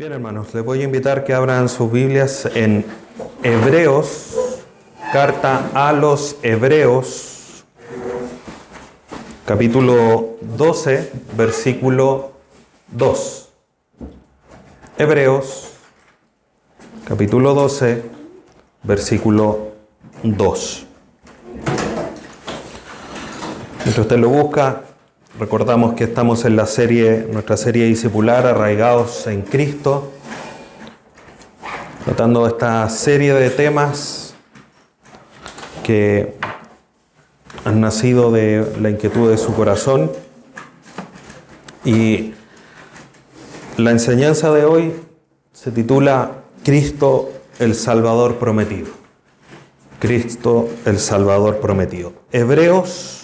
Bien, hermanos, les voy a invitar que abran sus Biblias en Hebreos, carta a los Hebreos, capítulo 12, versículo 2. Hebreos, capítulo 12, versículo 2. Mientras usted lo busca, recordamos que estamos en nuestra serie discipular Arraigados en Cristo, tratando esta serie de temas que han nacido de la inquietud de su corazón. Y la enseñanza de hoy se titula Cristo el Salvador prometido. Cristo el Salvador prometido. Hebreos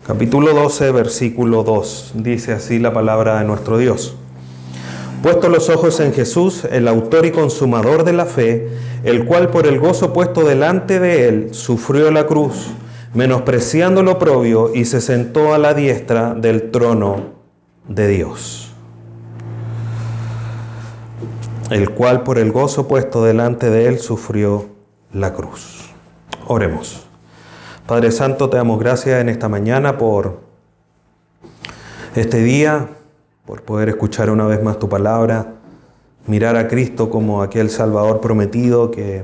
capítulo 12, versículo 2. Dice así la palabra de nuestro Dios. Puesto los ojos en Jesús, el autor y consumador de la fe, el cual por el gozo puesto delante de él sufrió la cruz, menospreciando lo oprobio, y se sentó a la diestra del trono de Dios. El cual por el gozo puesto delante de él sufrió la cruz. Oremos. Padre Santo, te damos gracias en esta mañana por este día, por poder escuchar una vez más tu palabra, mirar a Cristo como aquel Salvador prometido que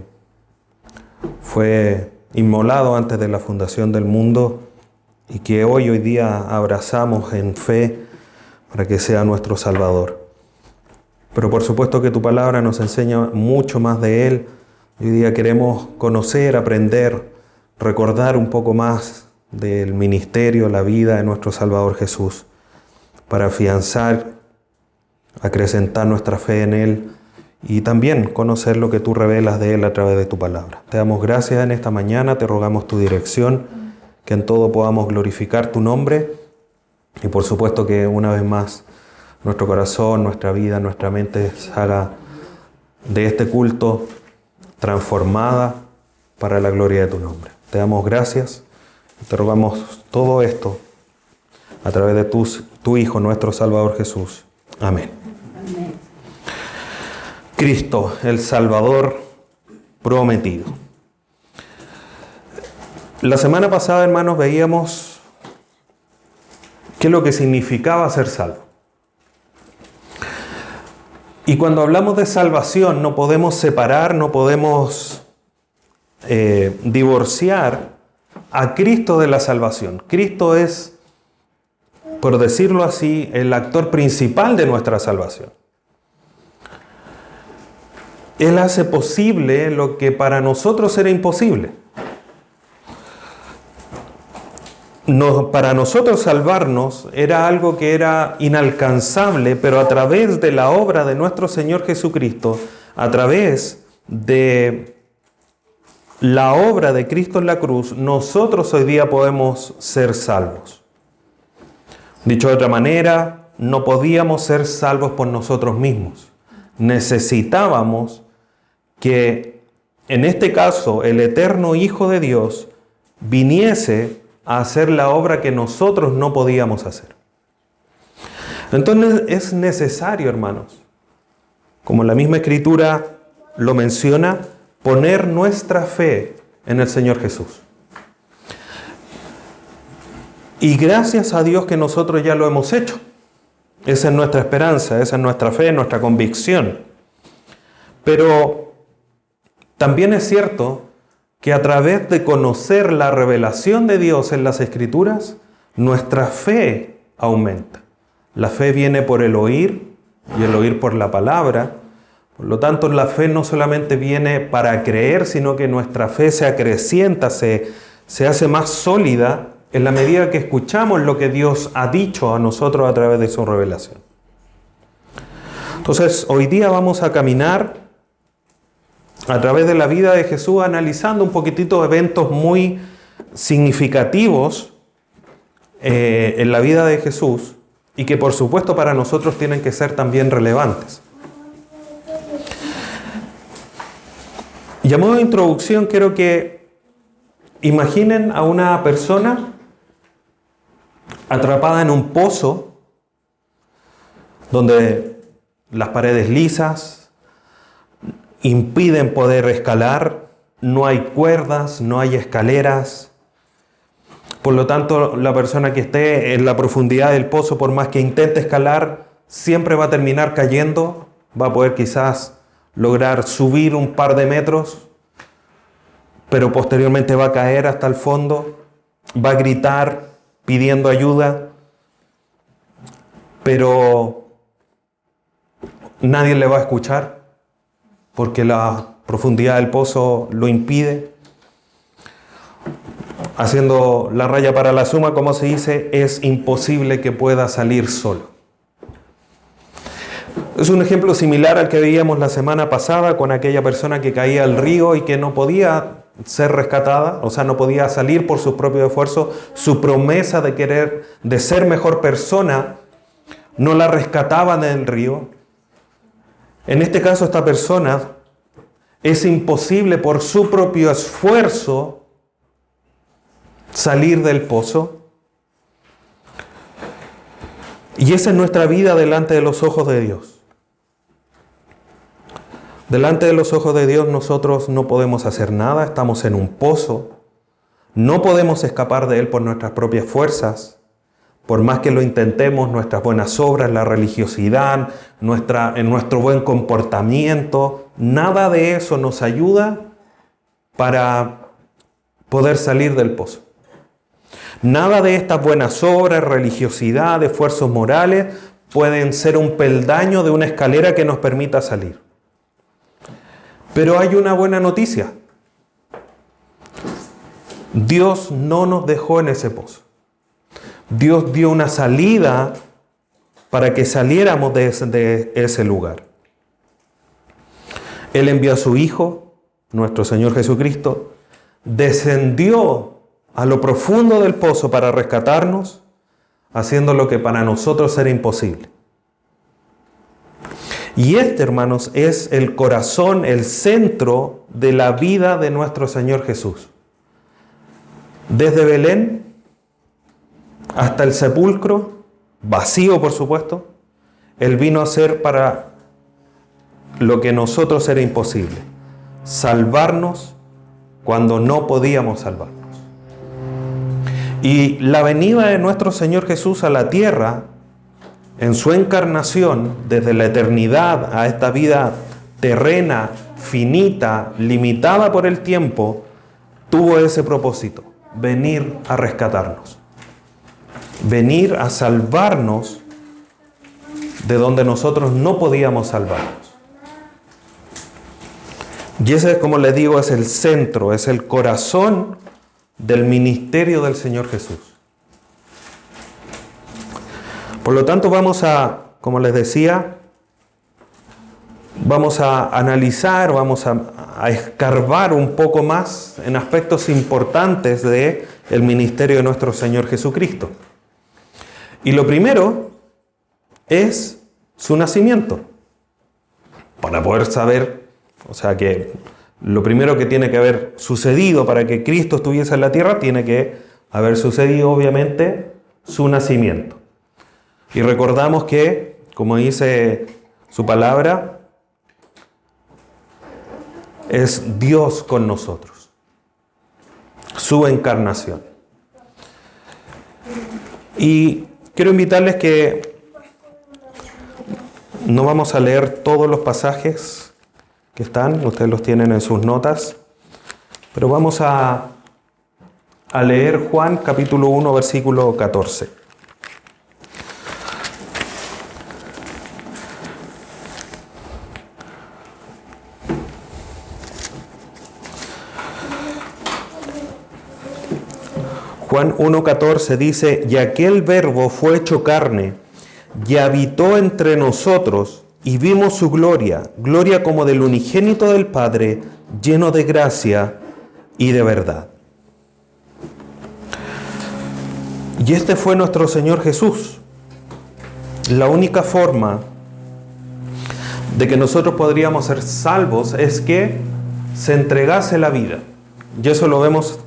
fue inmolado antes de la fundación del mundo y que hoy día abrazamos en fe para que sea nuestro Salvador. Pero por supuesto que tu palabra nos enseña mucho más de Él. Hoy día queremos conocer, aprender, recordar un poco más del ministerio, la vida de nuestro Salvador Jesús, para afianzar, acrecentar nuestra fe en Él y también conocer lo que tú revelas de Él a través de tu palabra. Te damos gracias en esta mañana, te rogamos tu dirección, que en todo podamos glorificar tu nombre y por supuesto que una vez más nuestro corazón, nuestra vida, nuestra mente se haga de este culto transformada para la gloria de tu nombre. Te damos gracias y te rogamos todo esto a través de tu Hijo, nuestro Salvador Jesús. Amén. Amén. Cristo, el Salvador prometido. La semana pasada, hermanos, veíamos qué es lo que significaba ser salvo. Y cuando hablamos de salvación no podemos separar, no podemos divorciar a Cristo de la salvación. Cristo es, por decirlo así, el actor principal de nuestra salvación. Él hace posible lo que para nosotros era imposible. Para nosotros salvarnos era algo que era inalcanzable, pero a través de la obra de nuestro Señor Jesucristo, a través de la obra de Cristo en la cruz, nosotros hoy día podemos ser salvos. Dicho de otra manera, no podíamos ser salvos por nosotros mismos. Necesitábamos que, en este caso, el eterno Hijo de Dios viniese a hacer la obra que nosotros no podíamos hacer. Entonces es necesario, hermanos, como la misma Escritura lo menciona, poner nuestra fe en el Señor Jesús. Y gracias a Dios que nosotros ya lo hemos hecho. Esa es nuestra esperanza, esa es nuestra fe, nuestra convicción. Pero también es cierto que a través de conocer la revelación de Dios en las Escrituras, nuestra fe aumenta. La fe viene por el oír y el oír por la palabra. Por lo tanto, la fe no solamente viene para creer, sino que nuestra fe se acrecienta, se hace más sólida en la medida que escuchamos lo que Dios ha dicho a nosotros a través de su revelación. Entonces, hoy día vamos a caminar a través de la vida de Jesús, analizando un poquitito eventos muy significativos en la vida de Jesús y que por supuesto para nosotros tienen que ser también relevantes. Y a modo de introducción quiero que imaginen a una persona atrapada en un pozo donde las paredes lisas, impiden poder escalar, no hay cuerdas, no hay escaleras. Por lo tanto, la persona que esté en la profundidad del pozo, por más que intente escalar, siempre va a terminar cayendo, va a poder quizás lograr subir un par de metros, pero posteriormente va a caer hasta el fondo, va a gritar pidiendo ayuda, pero nadie le va a escuchar porque la profundidad del pozo lo impide. Haciendo la raya para la suma, como se dice, es imposible que pueda salir solo. Es un ejemplo similar al que veíamos la semana pasada con aquella persona que caía al río y que no podía ser rescatada, o sea, no podía salir por sus propios esfuerzos. Su promesa de ser mejor persona no la rescataban del río. En este caso, esta persona es imposible por su propio esfuerzo salir del pozo. Y esa es nuestra vida delante de los ojos de Dios. Delante de los ojos de Dios nosotros no podemos hacer nada, estamos en un pozo, no podemos escapar de él por nuestras propias fuerzas, por más que lo intentemos, nuestras buenas obras, la religiosidad, en nuestro buen comportamiento, nada de eso nos ayuda para poder salir del pozo. Nada de estas buenas obras, religiosidad, esfuerzos morales pueden ser un peldaño de una escalera que nos permita salir. Pero hay una buena noticia. Dios no nos dejó en ese pozo. Dios dio una salida para que saliéramos de ese lugar. Él envió a su Hijo, nuestro Señor Jesucristo, descendió a lo profundo del pozo para rescatarnos, haciendo lo que para nosotros era imposible. Y hermanos, es el corazón, el centro de la vida de nuestro Señor Jesús. Desde Belén hasta el sepulcro, vacío por supuesto, Él vino a hacer para lo que nosotros era imposible, salvarnos cuando no podíamos salvarnos. Y la venida de nuestro Señor Jesús a la tierra, en su encarnación, desde la eternidad a esta vida terrena, finita, limitada por el tiempo, tuvo ese propósito: venir a rescatarnos, venir a salvarnos de donde nosotros no podíamos salvarnos. Y ese, como les digo, es el centro, es el corazón del ministerio del Señor Jesús. Por lo tanto, vamos a, como les decía, vamos a analizar, vamos a escarbar un poco más en aspectos importantes del ministerio de nuestro Señor Jesucristo. Y lo primero es su nacimiento. Para poder saber, o sea que lo primero que tiene que haber sucedido para que Cristo estuviese en la tierra, tiene que haber sucedido obviamente su nacimiento. Y recordamos que, como dice su palabra, es Dios con nosotros, su encarnación. Y quiero invitarles que no vamos a leer todos los pasajes que están, ustedes los tienen en sus notas, pero vamos a leer Juan capítulo 1, versículo 14. Juan 1:14 dice: y aquel verbo fue hecho carne y habitó entre nosotros, y vimos su gloria, gloria como del unigénito del Padre, lleno de gracia y de verdad. Y este fue nuestro Señor Jesús. La única forma de que nosotros podríamos ser salvos es que se entregase la vida. Y eso lo vemos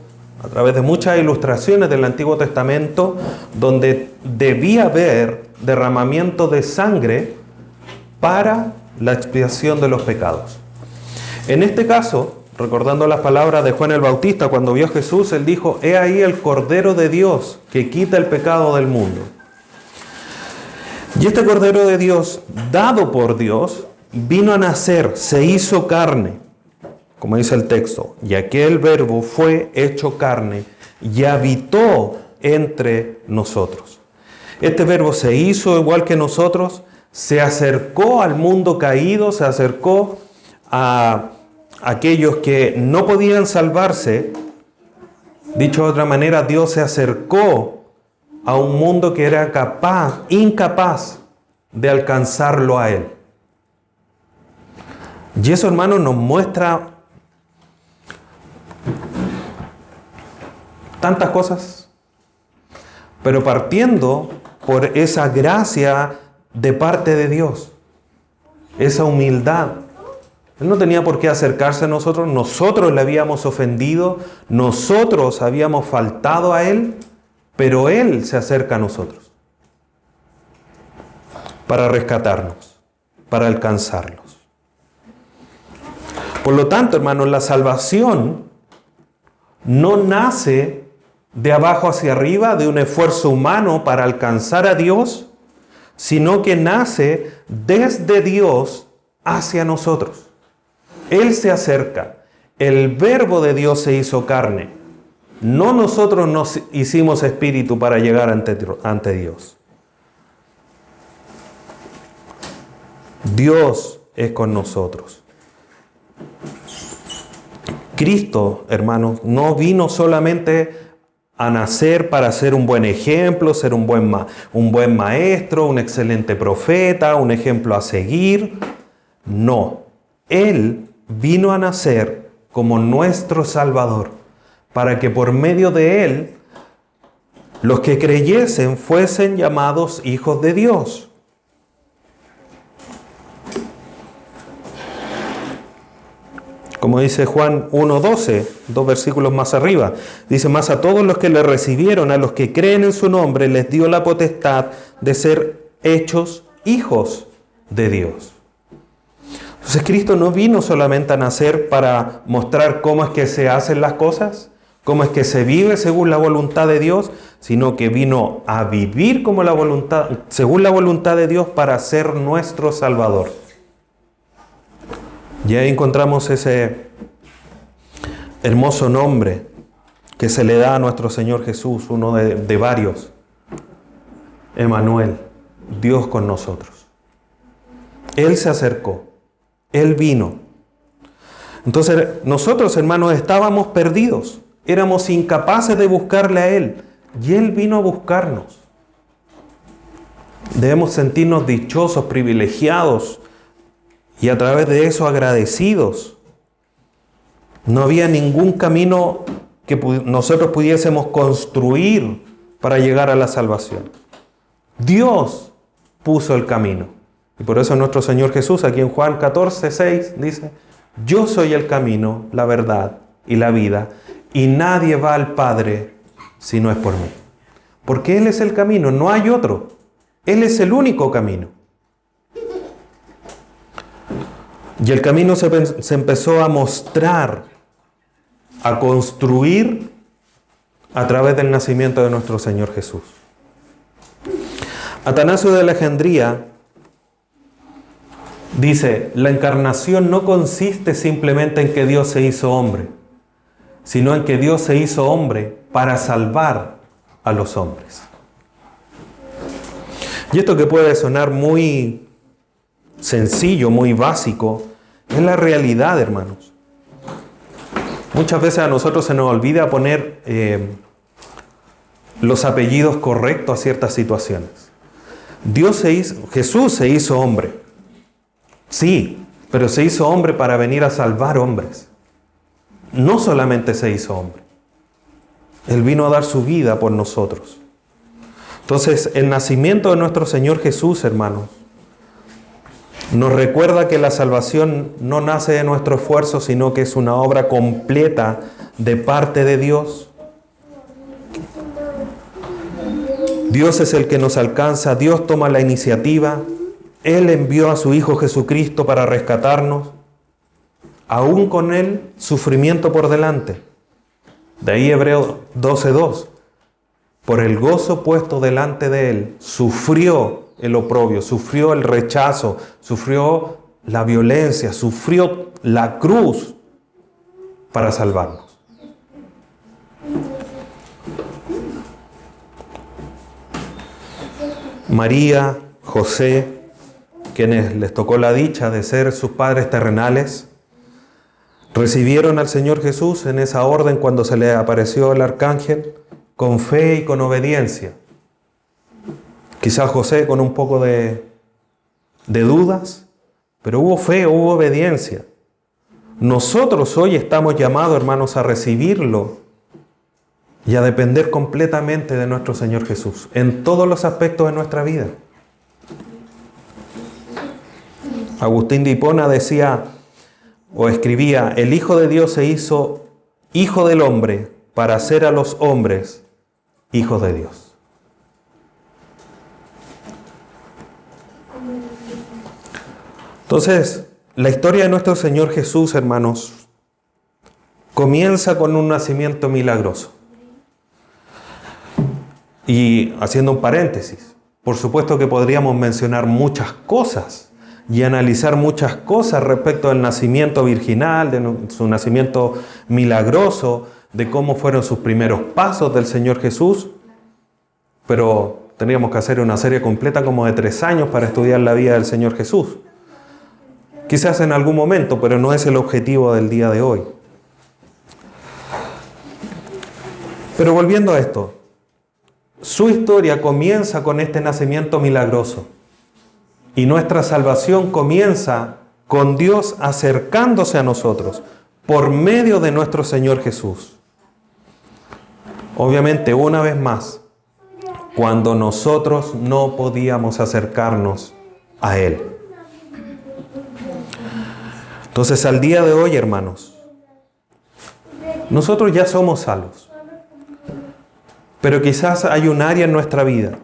a través de muchas ilustraciones del Antiguo Testamento, donde debía haber derramamiento de sangre para la expiación de los pecados. En este caso, recordando las palabras de Juan el Bautista, cuando vio a Jesús, él dijo: he ahí el Cordero de Dios que quita el pecado del mundo. Y este Cordero de Dios, dado por Dios, vino a nacer, se hizo carne, como dice el texto, y aquel Verbo fue hecho carne y habitó entre nosotros. Este Verbo se hizo igual que nosotros, se acercó al mundo caído, se acercó a aquellos que no podían salvarse. Dicho de otra manera, Dios se acercó a un mundo que era incapaz de alcanzarlo a Él. Y eso, hermanos, nos muestra tantas cosas, pero partiendo por esa gracia de parte de Dios, esa humildad. Él no tenía por qué acercarse a nosotros, nosotros le habíamos ofendido, nosotros habíamos faltado a Él, pero Él se acerca a nosotros para rescatarnos, para alcanzarlos. Por lo tanto, hermanos, la salvación no nace de abajo hacia arriba, de un esfuerzo humano para alcanzar a Dios, sino que nace desde Dios hacia nosotros. Él se acerca. El Verbo de Dios se hizo carne. No nosotros nos hicimos espíritu para llegar ante Dios. Dios es con nosotros. Cristo, hermanos, no vino solamente a nacer para ser un buen ejemplo, ser un buen maestro, un excelente profeta, un ejemplo a seguir. No, Él vino a nacer como nuestro Salvador, para que por medio de Él los que creyesen fuesen llamados hijos de Dios. Como dice Juan 1:12, 2 versículos más arriba, dice: mas a todos los que le recibieron, a los que creen en su nombre, les dio la potestad de ser hechos hijos de Dios. Entonces Cristo no vino solamente a nacer para mostrar cómo es que se hacen las cosas, cómo es que se vive según la voluntad de Dios, sino que vino a vivir según la voluntad de Dios para ser nuestro Salvador. Y ahí encontramos ese hermoso nombre que se le da a nuestro Señor Jesús, uno de varios: Emmanuel, Dios con nosotros. Él se acercó, Él vino. Entonces nosotros, hermanos, estábamos perdidos, éramos incapaces de buscarle a Él, y Él vino a buscarnos. Debemos sentirnos dichosos, privilegiados, y a través de eso agradecidos. No había ningún camino que nosotros pudiésemos construir para llegar a la salvación. Dios puso el camino. Y por eso nuestro Señor Jesús, aquí en Juan 14:6, dice: yo soy el camino, la verdad y la vida, y nadie va al Padre si no es por mí. Porque Él es el camino, no hay otro. Él es el único camino. Y el camino se empezó a mostrar, a construir a través del nacimiento de nuestro Señor Jesús. Atanasio de Alejandría dice: la encarnación no consiste simplemente en que Dios se hizo hombre, sino en que Dios se hizo hombre para salvar a los hombres. Y esto, que puede sonar muy sencillo, muy básico, es la realidad, hermanos. Muchas veces a nosotros se nos olvida poner los apellidos correctos a ciertas situaciones. Jesús se hizo hombre. Sí, pero se hizo hombre para venir a salvar hombres. No solamente se hizo hombre. Él vino a dar su vida por nosotros. Entonces, el nacimiento de nuestro Señor Jesús, hermanos, nos recuerda que la salvación no nace de nuestro esfuerzo, sino que es una obra completa de parte de Dios. Dios es el que nos alcanza, Dios toma la iniciativa, Él envió a su Hijo Jesucristo para rescatarnos, aún con el sufrimiento por delante. De ahí Hebreos 12:2. Por el gozo puesto delante de Él, sufrió el oprobio, sufrió el rechazo, sufrió la violencia, sufrió la cruz para salvarnos. María, José, quienes les tocó la dicha de ser sus padres terrenales, recibieron al Señor Jesús en esa orden cuando se le apareció el arcángel, con fe y con obediencia. Quizás José con un poco de dudas, pero hubo fe, hubo obediencia. Nosotros hoy estamos llamados, hermanos, a recibirlo y a depender completamente de nuestro Señor Jesús en todos los aspectos de nuestra vida. Agustín de Hipona decía o escribía: el Hijo de Dios se hizo Hijo del hombre para hacer a los hombres hijos de Dios. Entonces, la historia de nuestro Señor Jesús, hermanos, comienza con un nacimiento milagroso. Y haciendo un paréntesis, por supuesto que podríamos mencionar muchas cosas y analizar muchas cosas respecto del nacimiento virginal, de su nacimiento milagroso, de cómo fueron sus primeros pasos del Señor Jesús, pero tendríamos que hacer una serie completa como de 3 años para estudiar la vida del Señor Jesús. Quizás en algún momento, pero no es el objetivo del día de hoy. Pero volviendo a esto, su historia comienza con este nacimiento milagroso y nuestra salvación comienza con Dios acercándose a nosotros por medio de nuestro Señor Jesús. Obviamente, una vez más, cuando nosotros no podíamos acercarnos a Él. Entonces, al día de hoy, hermanos, nosotros ya somos salvos. Pero quizás hay un área en nuestra vida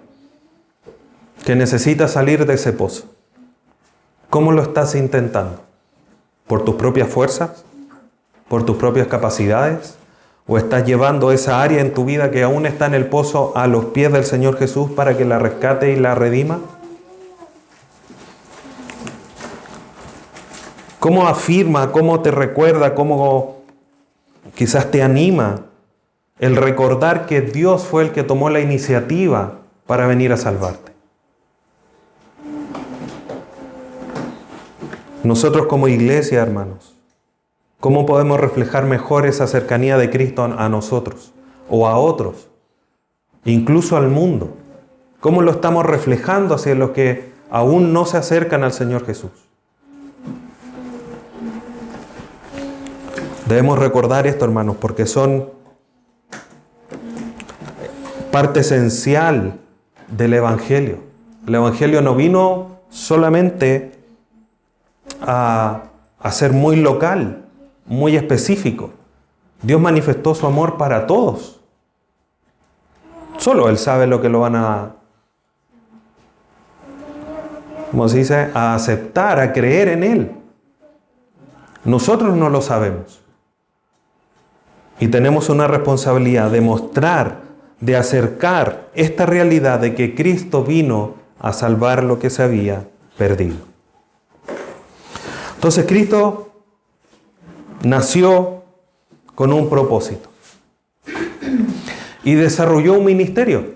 que necesita salir de ese pozo. ¿Cómo lo estás intentando? ¿Por tus propias fuerzas? ¿Por tus propias capacidades? ¿O estás llevando esa área en tu vida que aún está en el pozo a los pies del Señor Jesús para que la rescate y la redima? ¿Cómo afirma, cómo te recuerda, cómo quizás te anima el recordar que Dios fue el que tomó la iniciativa para venir a salvarte? Nosotros como iglesia, hermanos, ¿cómo podemos reflejar mejor esa cercanía de Cristo a nosotros o a otros, incluso al mundo? ¿Cómo lo estamos reflejando hacia los que aún no se acercan al Señor Jesús? Debemos recordar esto, hermanos, porque son parte esencial del Evangelio. El Evangelio no vino solamente a ser muy local, muy específico. Dios manifestó su amor para todos. Solo Él sabe lo que lo van a, como se dice, a aceptar, a creer en Él. Nosotros no lo sabemos. Y tenemos una responsabilidad de mostrar, de acercar esta realidad de que Cristo vino a salvar lo que se había perdido. Entonces Cristo nació con un propósito y desarrolló un ministerio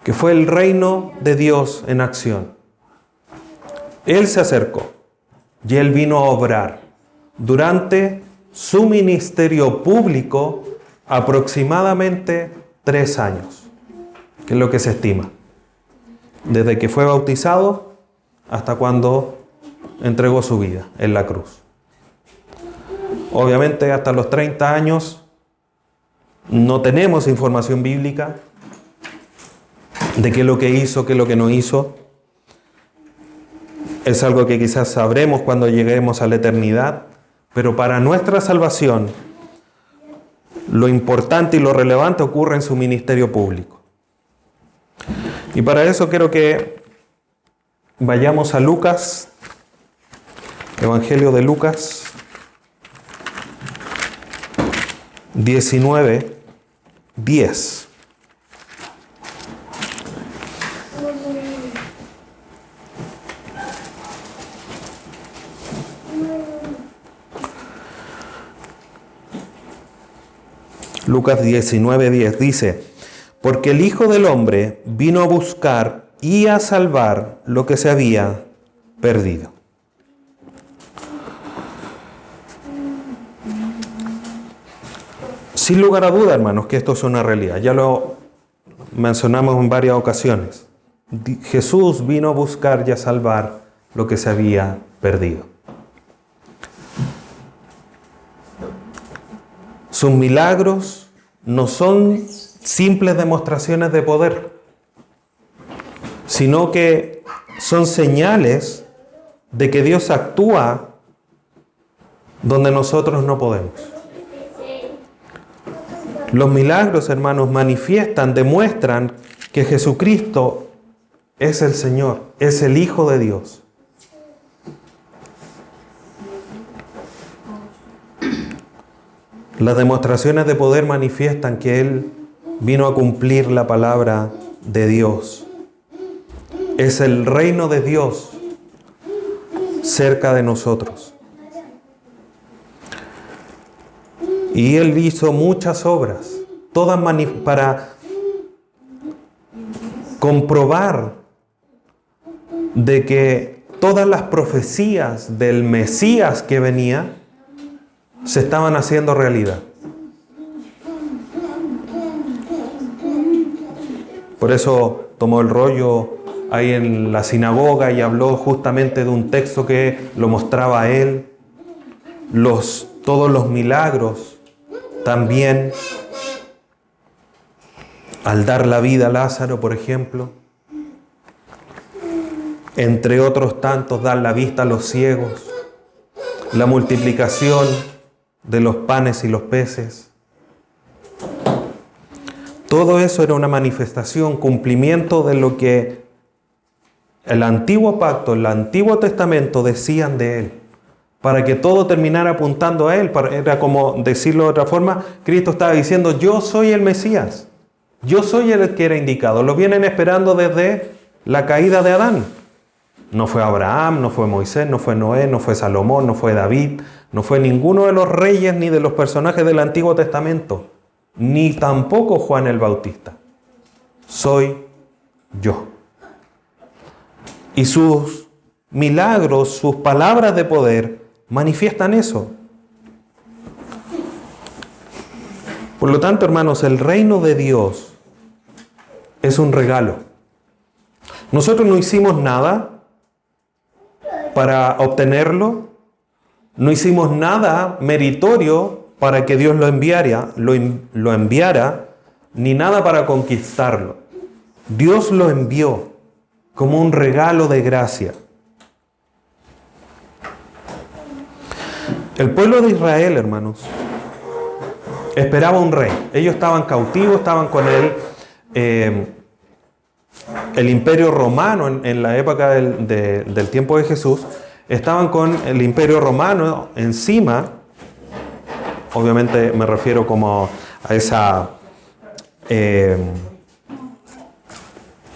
que fue el reino de Dios en acción. Él se acercó y Él vino a obrar durante su ministerio público aproximadamente 3 años, que es lo que se estima, desde que fue bautizado hasta cuando entregó su vida en la cruz. Obviamente hasta los 30 años no tenemos información bíblica de qué es lo que hizo, qué es lo que no hizo. Es algo que quizás sabremos cuando lleguemos a la eternidad, pero para nuestra salvación lo importante y lo relevante ocurre en su ministerio público. Y para eso quiero que Vayamos a Lucas, Evangelio de Lucas 19:10. Lucas 19:10 dice: porque el Hijo del Hombre vino a buscar y a salvar lo que se había perdido. Sin lugar a duda, hermanos, que esto es una realidad. Ya lo mencionamos en varias ocasiones. Jesús vino a buscar y a salvar lo que se había perdido. Sus milagros no son simples demostraciones de poder, sino que son señales de que Dios actúa donde nosotros no podemos. Los milagros, hermanos, manifiestan, demuestran que Jesucristo es el Señor, es el Hijo de Dios. Las demostraciones de poder manifiestan que Él vino a cumplir la palabra de Dios. Es el reino de Dios cerca de nosotros. Y Él hizo muchas obras, todas para comprobar de que todas las profecías del Mesías que venía se estaban haciendo realidad. Por eso tomó el rollo ahí en la sinagoga y habló justamente de un texto que lo mostraba a él. Todos los milagros también, al dar la vida a Lázaro, por ejemplo, entre otros tantos, dar la vista a los ciegos, la multiplicación de los panes y los peces. Todo eso era una manifestación, cumplimiento de lo que el antiguo pacto, el Antiguo Testamento decían de Él, para que todo terminara apuntando a Él. Era como decirlo de otra forma, Cristo estaba diciendo: yo soy el Mesías, yo soy el que era indicado. Lo vienen esperando desde la caída de Adán. No fue Abraham, no fue Moisés, no fue Noé, no fue Salomón, no fue David, no fue ninguno de los reyes ni de los personajes del Antiguo Testamento, ni tampoco Juan el Bautista. Soy yo. Y sus milagros, sus palabras de poder manifiestan eso. Por lo tanto, hermanos, el reino de Dios es un regalo. Nosotros no hicimos nada para obtenerlo, no hicimos nada meritorio para que Dios lo enviara, ni nada para conquistarlo. Dios lo envió como un regalo de gracia. El pueblo de Israel, hermanos, esperaba un rey. Ellos estaban cautivos, estaban con el imperio romano en la época del tiempo de Jesús. Estaban con el imperio romano encima. Obviamente me refiero como a esa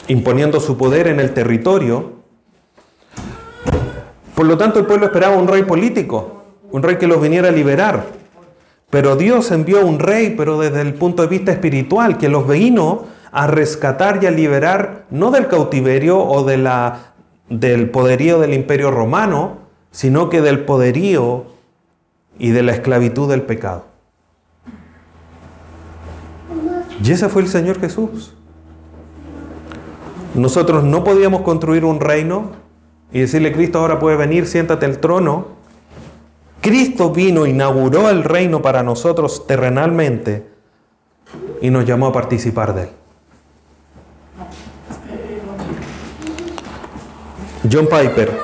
imponiendo su poder en el territorio. Por lo tanto, el pueblo esperaba un rey político, un rey que los viniera a liberar. Pero Dios envió un rey, pero desde el punto de vista espiritual, que los vino a rescatar y a liberar, no del cautiverio o del poderío del imperio romano, sino que del poderío y de la esclavitud del pecado. Y ese fue el Señor Jesús. Nosotros no podíamos construir un reino y decirle: Cristo, ahora puede venir, siéntate en el trono. Cristo vino, inauguró el reino para nosotros terrenalmente y nos llamó a participar de él. John Piper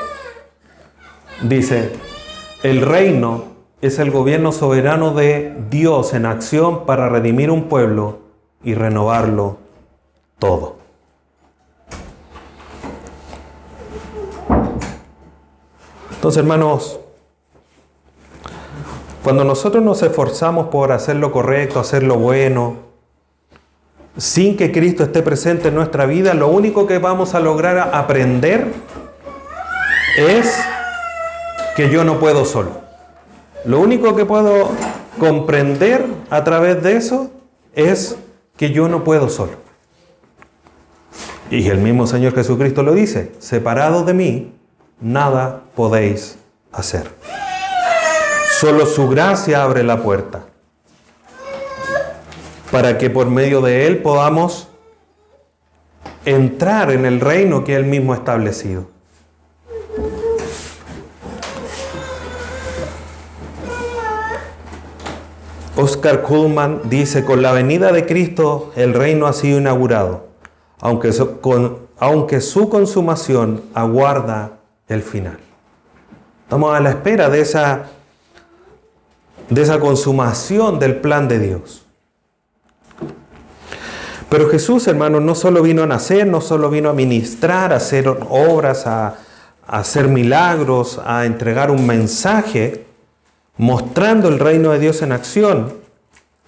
dice: el reino es el gobierno soberano de Dios en acción para redimir un pueblo y renovarlo todo. Entonces, hermanos, cuando nosotros nos esforzamos por hacer lo correcto, hacer lo bueno, sin que Cristo esté presente en nuestra vida, lo único que vamos a lograr aprender es que yo no puedo solo. Lo único que puedo comprender a través de eso es que yo no puedo solo. Y el mismo Señor Jesucristo lo dice: separados de mí, nada podéis hacer. Solo su gracia abre la puerta para que por medio de Él podamos entrar en el reino que Él mismo ha establecido. Oscar Cullmann dice: con la venida de Cristo el reino ha sido inaugurado, aunque su consumación aguarda el final. Estamos a la espera de esa consumación del plan de Dios. Pero Jesús, hermanos, no solo vino a nacer, no solo vino a ministrar, a hacer obras, a hacer milagros, a entregar un mensaje mostrando el reino de Dios en acción,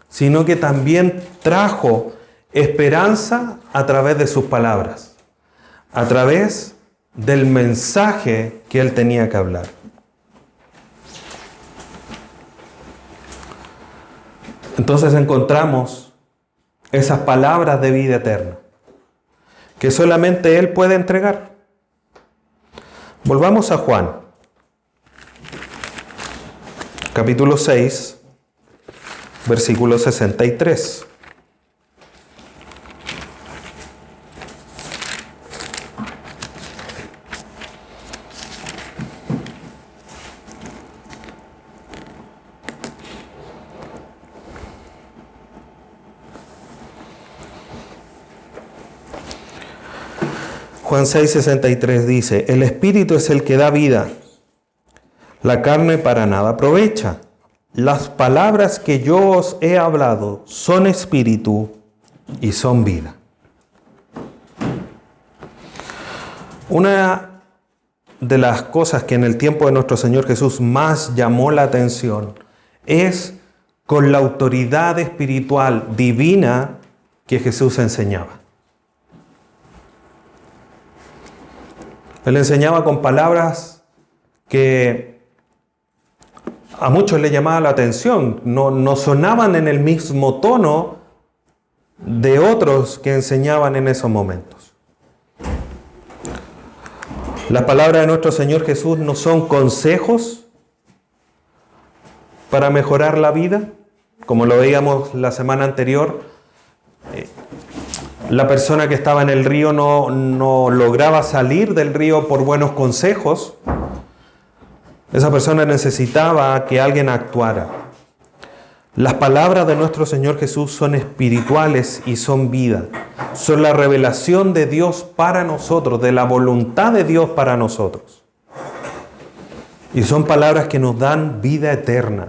sino que también trajo esperanza a través de sus palabras, a través del mensaje que Él tenía que hablar. Entonces encontramos esas palabras de vida eterna que solamente Él puede entregar. Volvamos a Juan, capítulo 6, versículo 63. Juan 6:63 dice: el Espíritu es el que da vida, la carne para nada aprovecha. Las palabras que yo os he hablado son espíritu y son vida. Una de las cosas que en el tiempo de nuestro Señor Jesús más llamó la atención es con la autoridad espiritual divina que Jesús enseñaba. Él enseñaba con palabras que a muchos les llamaba la atención, no sonaban en el mismo tono de otros que enseñaban en esos momentos. Las palabras de nuestro Señor Jesús no son consejos para mejorar la vida, como lo veíamos la semana anterior. La persona que estaba en el río no lograba salir del río por buenos consejos. Esa persona necesitaba que alguien actuara. Las palabras de nuestro Señor Jesús son espirituales y son vida. Son la revelación de Dios para nosotros, de la voluntad de Dios para nosotros. Y son palabras que nos dan vida eterna,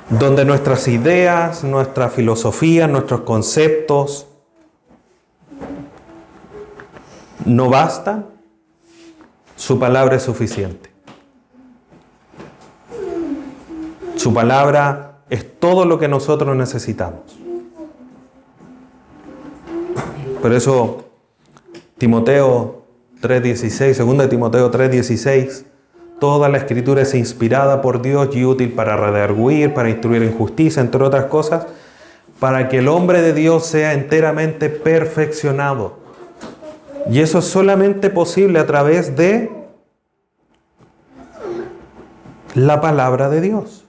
donde nuestras ideas, nuestra filosofía, nuestros conceptos no bastan. Su palabra es suficiente. Su palabra es todo lo que nosotros necesitamos. Por eso Timoteo 3:16, 2 Timoteo 3:16, toda la escritura es inspirada por Dios y útil para redarguir, para instruir en justicia, entre otras cosas, para que el hombre de Dios sea enteramente perfeccionado. Y eso es solamente posible a través de la palabra de Dios.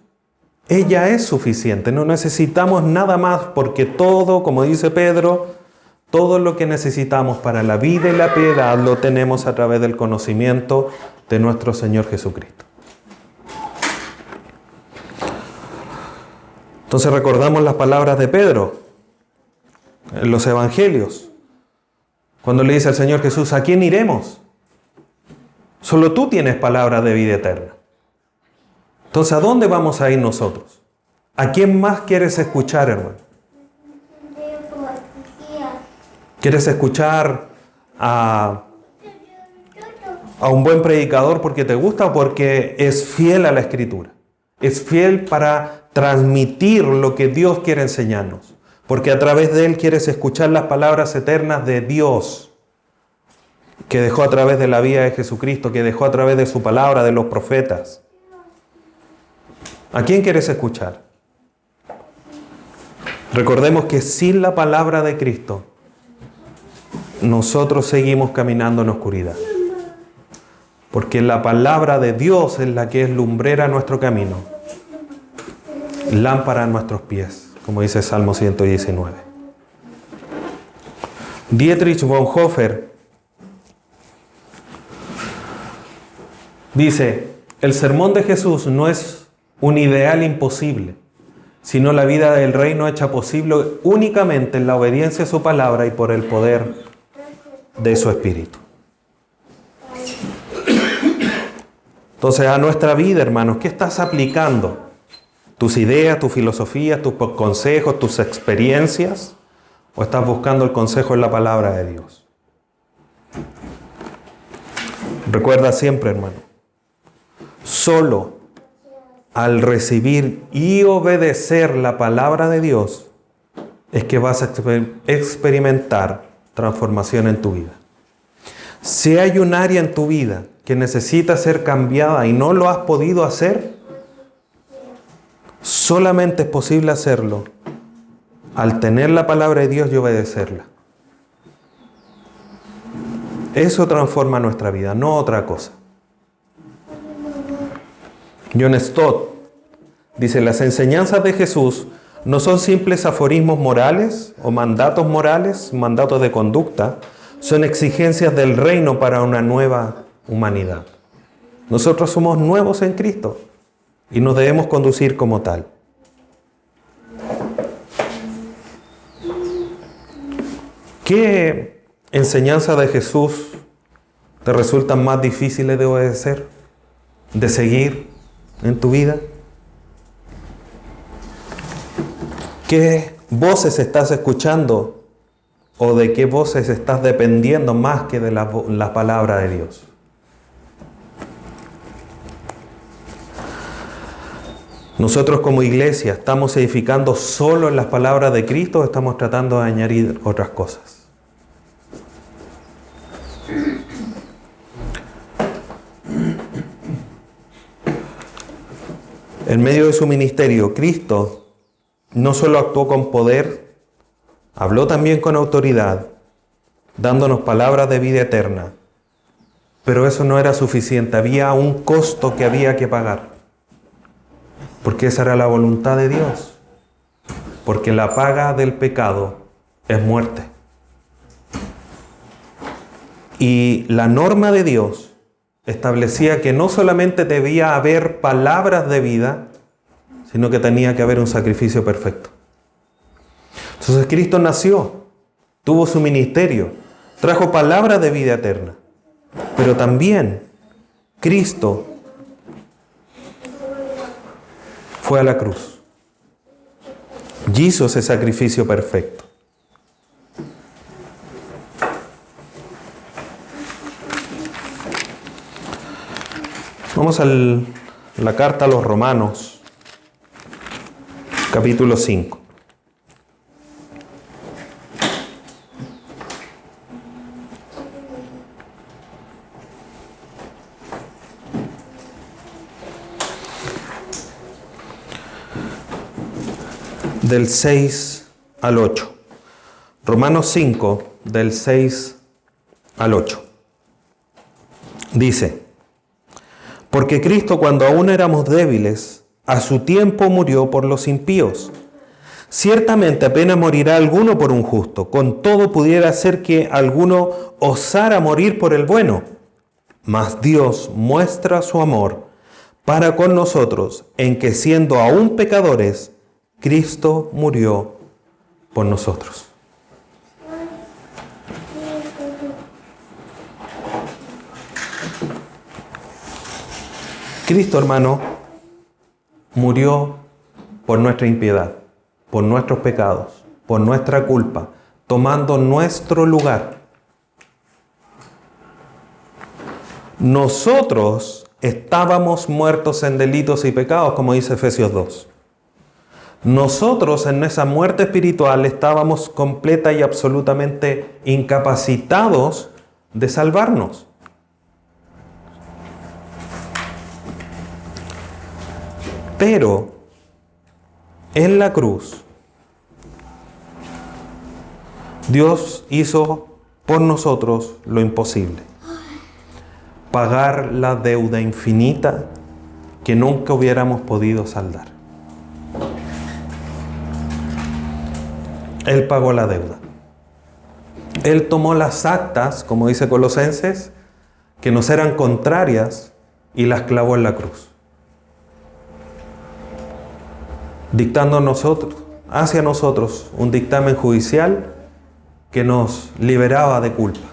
Ella es suficiente, no necesitamos nada más, porque todo, como dice Pedro, todo lo que necesitamos para la vida y la piedad lo tenemos a través del conocimiento de nuestro Señor Jesucristo. Entonces recordamos las palabras de Pedro en los evangelios, cuando le dice al Señor Jesús: ¿a quién iremos? Solo tú tienes palabra de vida eterna. Entonces, ¿a dónde vamos a ir nosotros? ¿A quién más quieres escuchar, hermano? ¿Quieres escuchar a a un buen predicador porque te gusta o porque es fiel a la Escritura. Es fiel para transmitir lo que Dios quiere enseñarnos. Porque a través de él quieres escuchar las palabras eternas de Dios, que dejó a través de la vida de Jesucristo, que dejó a través de su palabra, de los profetas. ¿A quién quieres escuchar? Recordemos que sin la palabra de Cristo, nosotros seguimos caminando en oscuridad. Porque la palabra de Dios es la que es lumbrera a nuestro camino, lámpara a nuestros pies, como dice Salmo 119. Dietrich Bonhoeffer dice: el sermón de Jesús no es un ideal imposible, sino la vida del reino hecha posible únicamente en la obediencia a su palabra y por el poder de su Espíritu. Entonces, a nuestra vida, hermanos, ¿qué estás aplicando? ¿Tus ideas, tus filosofías, tus consejos, tus experiencias? ¿O estás buscando el consejo en la palabra de Dios? Recuerda siempre, hermano, solo al recibir y obedecer la palabra de Dios es que vas a experimentar transformación en tu vida. Si hay un área en tu vida que necesita ser cambiada y no lo has podido hacer, solamente es posible hacerlo al tener la palabra de Dios y obedecerla. Eso transforma nuestra vida, no otra cosa. John Stott dice: las enseñanzas de Jesús no son simples aforismos morales o mandatos de conducta, son exigencias del reino para una nueva humanidad. Nosotros somos nuevos en Cristo y nos debemos conducir como tal. ¿Qué enseñanzas de Jesús te resultan más difíciles de obedecer, de seguir en tu vida? ¿Qué voces estás escuchando o de qué voces estás dependiendo más que de la palabra de Dios? Nosotros como iglesia, ¿estamos edificando solo en las palabras de Cristo o estamos tratando de añadir otras cosas? En medio de su ministerio, Cristo no solo actuó con poder, habló también con autoridad, dándonos palabras de vida eterna. Pero eso no era suficiente, había un costo que había que pagar. Porque esa era la voluntad de Dios. Porque la paga del pecado es muerte. Y la norma de Dios establecía que no solamente debía haber palabras de vida, sino que tenía que haber un sacrificio perfecto. Entonces Cristo nació, tuvo su ministerio, trajo palabras de vida eterna, pero también Cristo fue a la cruz y hizo ese sacrificio perfecto. Vamos a la carta a los Romanos, capítulo 5. Del 6 al 8. Romanos 5, del 6 al 8. Dice: porque Cristo, cuando aún éramos débiles, a su tiempo murió por los impíos. Ciertamente apenas morirá alguno por un justo, con todo pudiera ser que alguno osara morir por el bueno. Mas Dios muestra su amor para con nosotros, en que siendo aún pecadores, Cristo murió por nosotros. Cristo, hermano, murió por nuestra impiedad, por nuestros pecados, por nuestra culpa, tomando nuestro lugar. nosotros estábamos muertos en delitos y pecados, como dice Efesios 2. Nosotros en esa muerte espiritual estábamos completa y absolutamente incapacitados de salvarnos. Pero en la cruz, Dios hizo por nosotros lo imposible. Pagar la deuda infinita que nunca hubiéramos podido saldar. Él pagó la deuda. Él tomó las actas, como dice Colosenses, que nos eran contrarias y las clavó en la cruz. Dictando hacia nosotros un dictamen judicial que nos liberaba de culpa.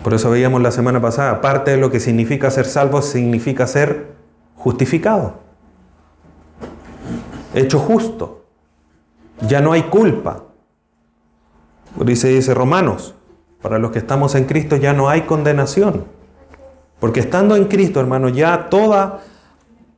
Por eso veíamos la semana pasada, parte de lo que significa ser salvo significa ser justificado, hecho justo. Ya no hay culpa. Dice Romanos, para los que estamos en Cristo ya no hay condenación. Porque estando en Cristo, hermano, ya todas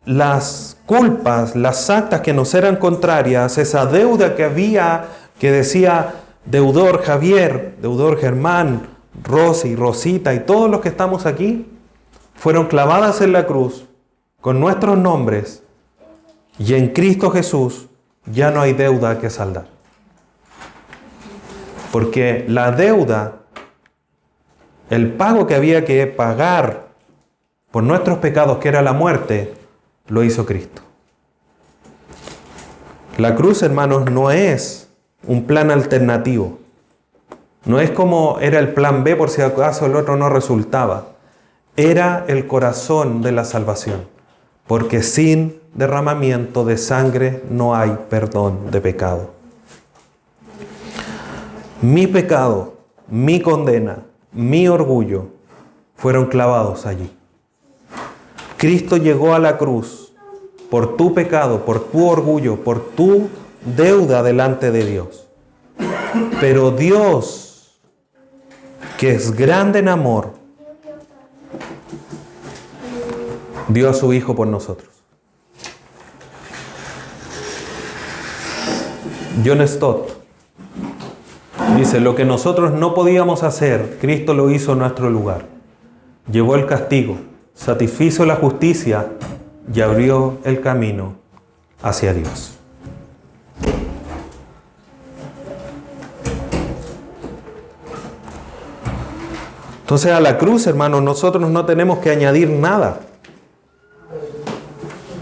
las culpas, las actas que nos eran contrarias, esa deuda que había, que decía deudor Javier, deudor Germán, Rosy, Rosita y todos los que estamos aquí, fueron clavadas en la cruz con nuestros nombres, y en Cristo Jesús ya no hay deuda que saldar. Porque la deuda, el pago que había que pagar por nuestros pecados, que era la muerte, lo hizo Cristo. La cruz, hermanos, no es un plan alternativo. No es como era el plan B por si acaso el otro no resultaba. Era el corazón de la salvación. Porque sin derramamiento de sangre no hay perdón de pecado. Mi pecado, mi condena, mi orgullo fueron clavados allí. Cristo llegó a la cruz por tu pecado, por tu orgullo, por tu deuda delante de Dios. Pero Dios, que es grande en amor, dio a su Hijo por nosotros. John Stott dice, lo que nosotros no podíamos hacer, Cristo lo hizo en nuestro lugar. Llevó el castigo, satisfizo la justicia y abrió el camino hacia Dios. Entonces a la cruz, hermanos, nosotros no tenemos que añadir nada.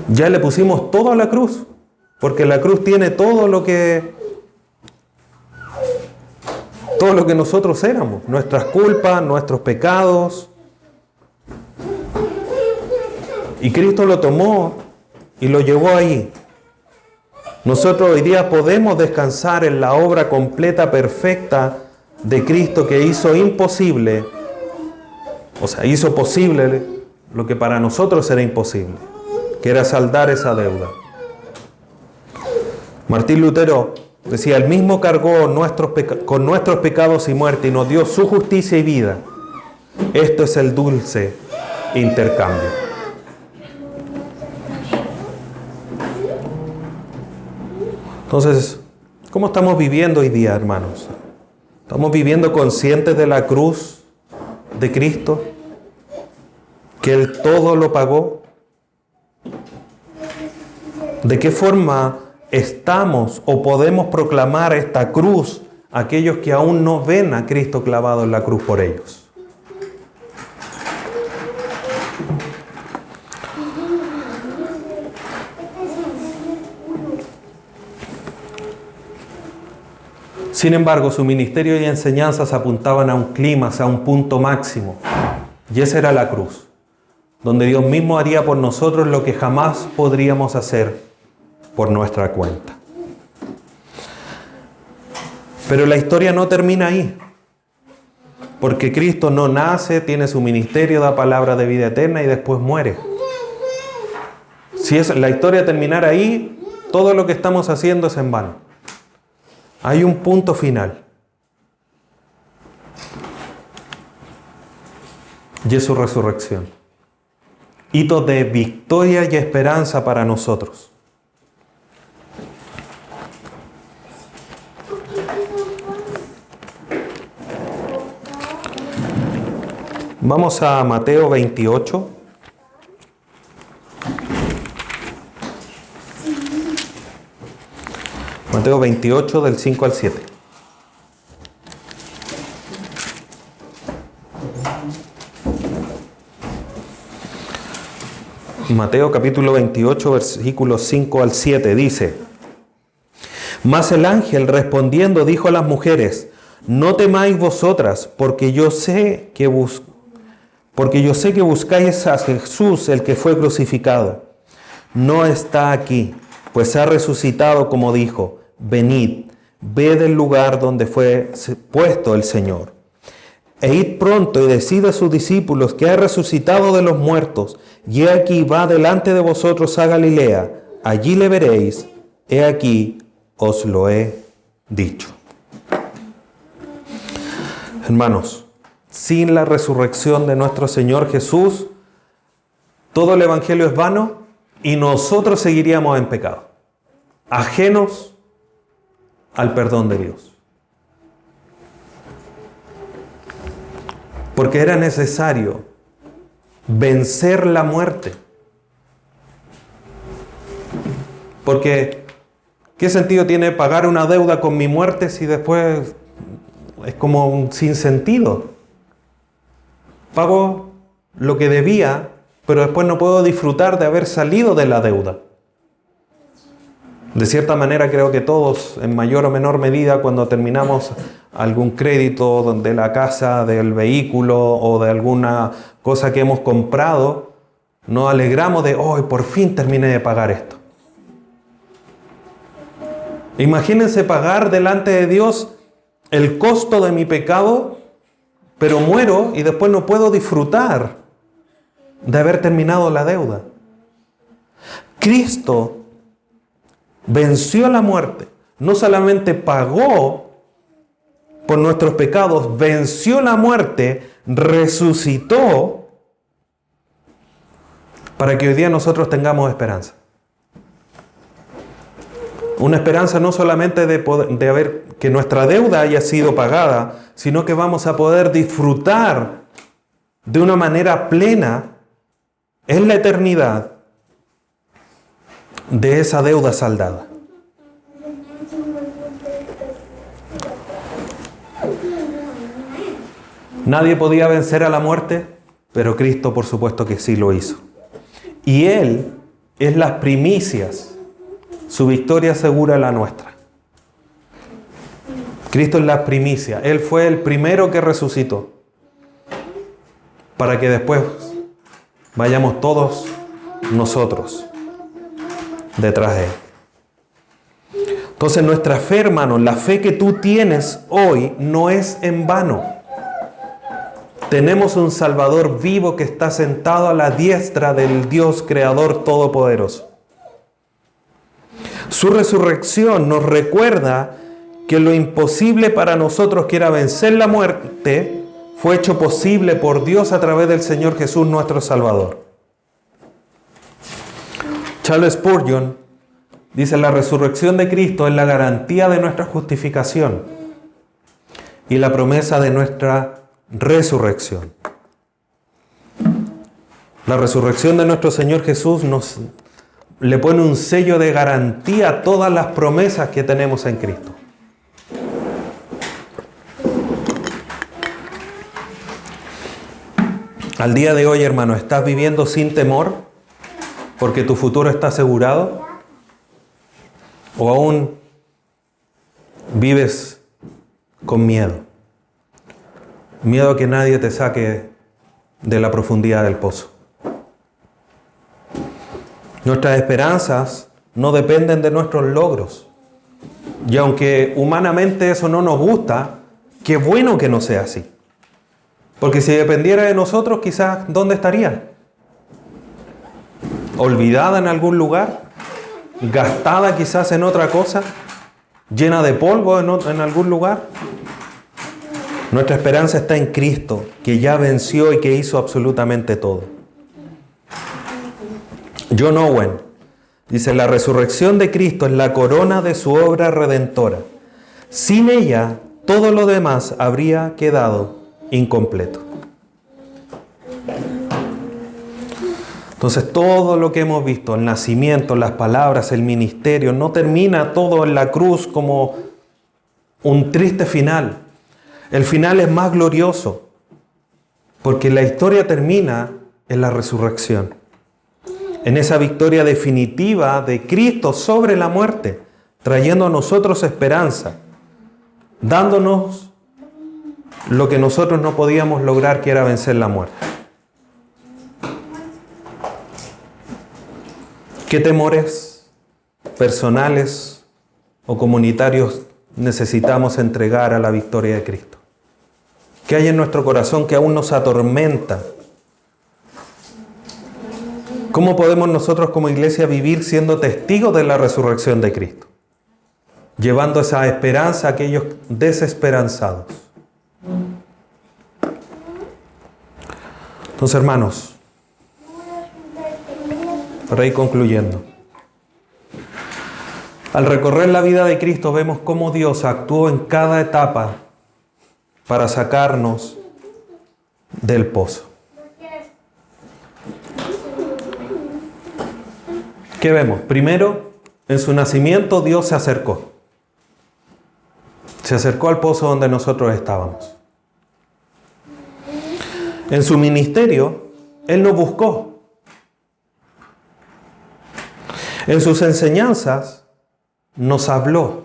Ya le pusimos todo a la cruz, porque la cruz tiene todo lo que nosotros éramos, nuestras culpas, nuestros pecados. Y Cristo lo tomó y lo llevó ahí. Nosotros hoy día podemos descansar en la obra completa, perfecta de Cristo, que hizo imposible, o sea, hizo posible lo que para nosotros era imposible, que era saldar esa deuda. Martín Lutero decía, Él mismo cargó con nuestros pecados y muerte y nos dio su justicia y vida. Esto es el dulce intercambio. Entonces, ¿cómo estamos viviendo hoy día, hermanos? ¿Estamos viviendo conscientes de la cruz de Cristo? ¿Que Él todo lo pagó? ¿De qué forma estamos o podemos proclamar esta cruz a aquellos que aún no ven a Cristo clavado en la cruz por ellos? Sin embargo, su ministerio y enseñanzas apuntaban a un clímax, a un punto máximo. Y esa era la cruz, donde Dios mismo haría por nosotros lo que jamás podríamos hacer por nuestra cuenta. Pero la historia no termina ahí, porque Cristo no nace, tiene su ministerio, da palabra de vida eterna y después muere. Si la historia terminara ahí, todo lo que estamos haciendo es en vano. Hay un punto final. y es su resurrección. Hito de victoria y esperanza para nosotros. Vamos a Mateo 28. Mateo 28 del 5 al 7. Mateo capítulo 28 versículos 5 al 7 dice: Mas el ángel respondiendo dijo a las mujeres: No temáis vosotras, porque yo sé que buscáis a Jesús, el que fue crucificado. No está aquí, pues ha resucitado como dijo. Venid, ved el lugar donde fue puesto el Señor. E id pronto y decid a sus discípulos que ha resucitado de los muertos, y he aquí va delante de vosotros a Galilea, allí le veréis, he aquí os lo he dicho. Hermanos, sin la resurrección de nuestro Señor Jesús, todo el Evangelio es vano y nosotros seguiríamos en pecado, ajenos al perdón de Dios. Porque era necesario vencer la muerte. Porque, ¿qué sentido tiene pagar una deuda con mi muerte si después es como un sinsentido? Pago lo que debía, pero después no puedo disfrutar de haber salido de la deuda. De cierta manera creo que todos, en mayor o menor medida, cuando terminamos algún crédito de la casa, del vehículo o de alguna cosa que hemos comprado, nos alegramos de, hoy por fin terminé de pagar esto. Imagínense pagar delante de Dios el costo de mi pecado, pero muero y después no puedo disfrutar de haber terminado la deuda. Cristo venció la muerte, no solamente pagó por nuestros pecados, venció la muerte, resucitó para que hoy día nosotros tengamos esperanza. Una esperanza no solamente de ver que nuestra deuda haya sido pagada, sino que vamos a poder disfrutar de una manera plena en la eternidad de esa deuda saldada. Nadie podía vencer a la muerte, pero Cristo por supuesto que sí lo hizo. Y Él es las primicias, su victoria asegura la nuestra. Cristo es la primicia, Él fue el primero que resucitó, para que después vayamos todos nosotros detrás de Él. Entonces nuestra fe, hermanos, la fe que tú tienes hoy no es en vano. Tenemos un Salvador vivo que está sentado a la diestra del Dios Creador Todopoderoso. Su resurrección nos recuerda que lo imposible para nosotros, que era vencer la muerte, fue hecho posible por Dios a través del Señor Jesús nuestro Salvador. Charles Spurgeon dice: la resurrección de Cristo es la garantía de nuestra justificación y la promesa de nuestra resurrección. La resurrección de nuestro Señor Jesús le pone un sello de garantía a todas las promesas que tenemos en Cristo. Al día de hoy, hermano, ¿estás viviendo sin temor porque tu futuro está asegurado? ¿O aún vives con miedo? Miedo a que nadie te saque de la profundidad del pozo. Nuestras esperanzas no dependen de nuestros logros. Y aunque humanamente eso no nos gusta, qué bueno que no sea así. Porque si dependiera de nosotros, quizás, ¿dónde estaría? ¿Olvidada en algún lugar? ¿Gastada quizás en otra cosa? ¿Llena de polvo en algún lugar? Nuestra esperanza está en Cristo, que ya venció y que hizo absolutamente todo. John Owen dice: la resurrección de Cristo es la corona de su obra redentora. Sin ella, todo lo demás habría quedado incompleto. Entonces, todo lo que hemos visto, el nacimiento, las palabras, el ministerio, no termina todo en la cruz como un triste final. El final es más glorioso, porque la historia termina en la resurrección, en esa victoria definitiva de Cristo sobre la muerte, trayendo a nosotros esperanza, dándonos lo que nosotros no podíamos lograr, que era vencer la muerte. ¿Qué temores personales o comunitarios necesitamos entregar a la victoria de Cristo? ¿Qué hay en nuestro corazón que aún nos atormenta? ¿Cómo podemos nosotros como iglesia vivir siendo testigos de la resurrección de Cristo? Llevando esa esperanza a aquellos desesperanzados. Entonces, hermanos, para ir concluyendo, al recorrer la vida de Cristo vemos cómo Dios actuó en cada etapa para sacarnos del pozo. ¿Qué vemos? Primero, en su nacimiento Dios se acercó. Se acercó al pozo donde nosotros estábamos. En su ministerio, Él nos buscó. En sus enseñanzas, nos habló.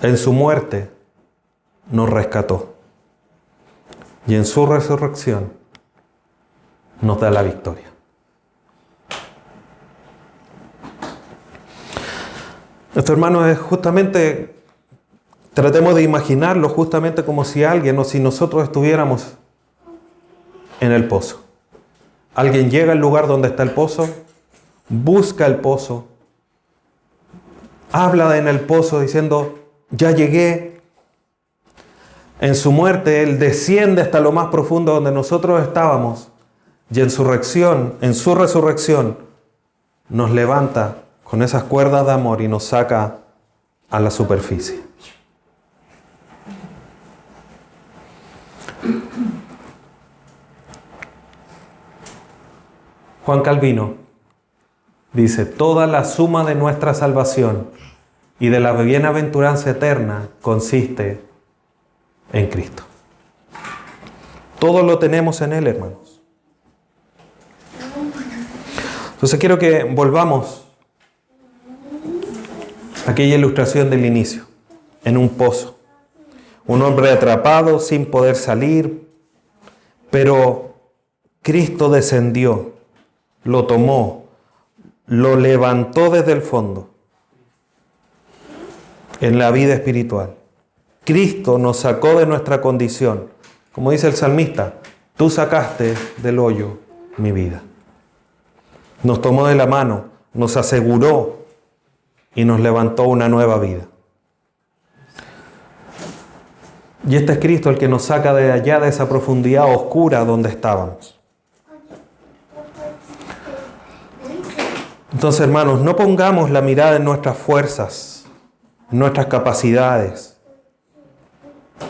En su muerte, nos rescató. Y en su resurrección, nos da la victoria. Esto, hermanos, es justamente, tratemos de imaginarlo justamente como si alguien o si nosotros estuviéramos en el pozo. Alguien llega al lugar donde está el pozo, busca el pozo, habla en el pozo diciendo: ya llegué. En su muerte, Él desciende hasta lo más profundo donde nosotros estábamos, y en su resurrección, nos levanta con esas cuerdas de amor y nos saca a la superficie. Juan Calvino dice: toda la suma de nuestra salvación y de la bienaventuranza eterna consiste en Cristo. Todo lo tenemos en Él, hermanos. Entonces quiero que volvamos a aquella ilustración del inicio, en un pozo. Un hombre atrapado sin poder salir, pero Cristo descendió, lo tomó, lo levantó desde el fondo en la vida espiritual. Cristo nos sacó de nuestra condición. Como dice el salmista: tú sacaste del hoyo mi vida. Nos tomó de la mano, nos aseguró y nos levantó una nueva vida. Y este es Cristo el que nos saca de allá, de esa profundidad oscura donde estábamos. Entonces, hermanos, no pongamos la mirada en nuestras fuerzas, en nuestras capacidades.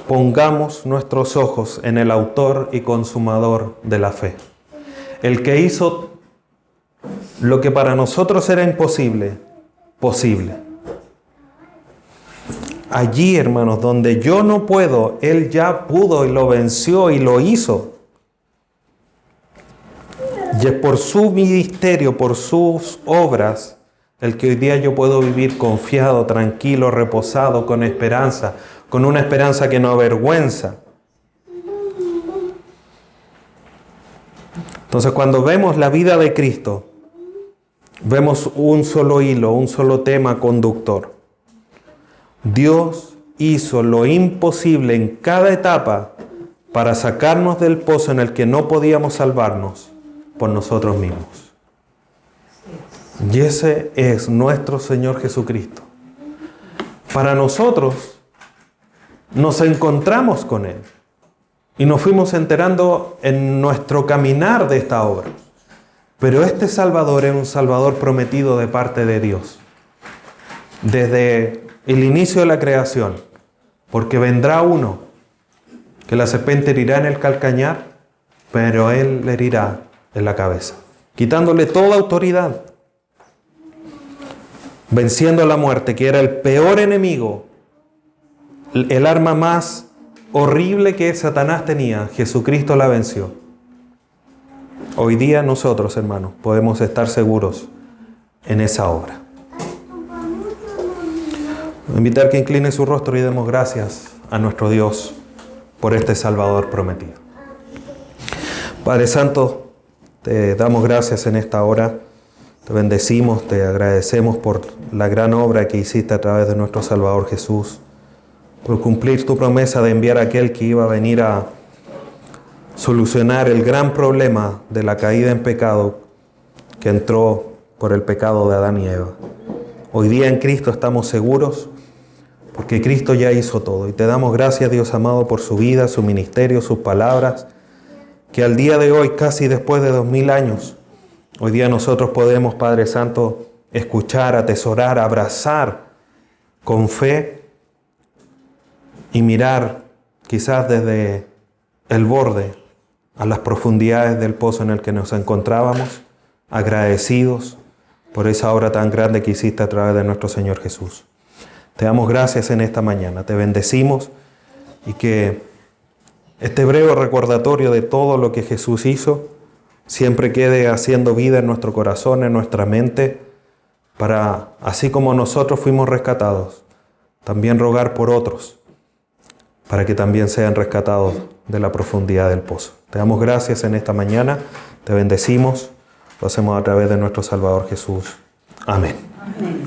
Pongamos nuestros ojos en el autor y consumador de la fe. El que hizo lo que para nosotros era imposible, posible. Allí, hermanos, donde yo no puedo, Él ya pudo y lo venció y lo hizo. Y es por su ministerio, por sus obras, el que hoy día yo puedo vivir confiado, tranquilo, reposado, con esperanza, con una esperanza que no avergüenza. Entonces, cuando vemos la vida de Cristo, vemos un solo hilo, un solo tema conductor. Dios hizo lo imposible en cada etapa para sacarnos del pozo en el que no podíamos salvarnos por nosotros mismos. Y ese es nuestro Señor Jesucristo. Para nosotros, nos encontramos con Él y nos fuimos enterando en nuestro caminar de esta obra. Pero este Salvador es un Salvador prometido de parte de Dios. Desde el inicio de la creación, porque vendrá uno que la serpiente herirá en el calcañar, pero Él le herirá en la cabeza, quitándole toda autoridad, venciendo la muerte, que era el peor enemigo, el arma más horrible que Satanás tenía. Jesucristo la venció. Hoy día nosotros, hermanos, podemos estar seguros en esa obra. Voy a invitar que incline su rostro y demos gracias a nuestro Dios por este Salvador prometido. Padre Santo, te damos gracias en esta hora. Te bendecimos, te agradecemos por la gran obra que hiciste a través de nuestro Salvador Jesús, por cumplir tu promesa de enviar a aquel que iba a venir a solucionar el gran problema de la caída en pecado que entró por el pecado de Adán y Eva. Hoy día en Cristo estamos seguros porque Cristo ya hizo todo. Y te damos gracias, Dios amado, por su vida, su ministerio, sus palabras, que al día de hoy, casi después de 2000 años, hoy día nosotros podemos, Padre Santo, escuchar, atesorar, abrazar con fe y mirar quizás desde el borde a las profundidades del pozo en el que nos encontrábamos, agradecidos por esa obra tan grande que hiciste a través de nuestro Señor Jesús. Te damos gracias en esta mañana, te bendecimos y que este breve recordatorio de todo lo que Jesús hizo siempre quede haciendo vida en nuestro corazón, en nuestra mente, para, así como nosotros fuimos rescatados, también rogar por otros, para que también sean rescatados de la profundidad del pozo. Te damos gracias en esta mañana, te bendecimos, lo hacemos a través de nuestro Salvador Jesús. Amén. Amén.